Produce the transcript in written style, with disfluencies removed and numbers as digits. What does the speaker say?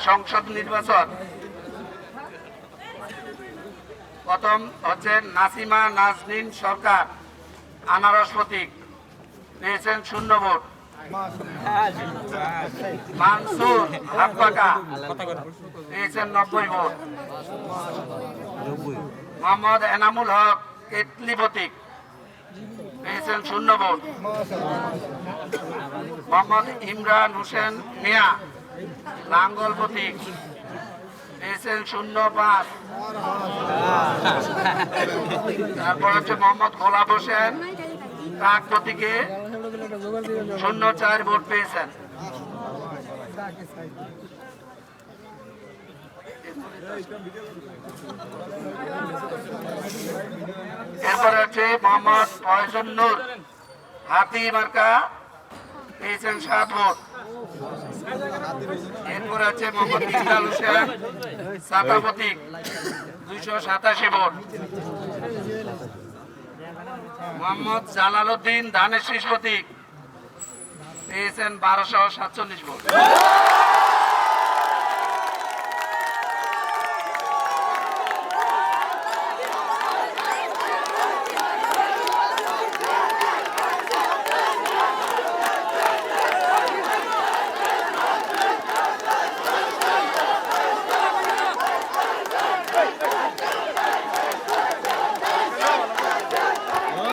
সংসদ নির্বাচন। প্রথম হচ্ছে নাসিমা নাজনীন সরকার, আনারস প্রতীক, পেয়েছেন 0 ভোট। মানসুর হাতপাকা পেয়েছেন 90 ভোট। মোহাম্মদ এনামুল হক কেটলি প্রতীক পেয়েছেন 0 ভোট। মোহাম্মদ ইমরান হোসেন মিয়া লাঙ্গল প্রতীক পেয়েছেন 0-5। তারপর হচ্ছে মোহাম্মদ গোলাপ হোসেন কাক প্রতীকে 0-4 ভোট পেয়েছেন। এরপরে হচ্ছে মোহাম্মদ ফয়জুন নূর হাতি মার্কা পেয়েছেন 7 ভোট। এরপরে হচ্ছে মোহাম্মদ ইকবাল হোসেন সাতা প্রতীক 287 ভোট। মোহাম্মদ জালালউদ্দিন ধানের শীষ প্রতীক পেয়েছেন 1247 ভোট।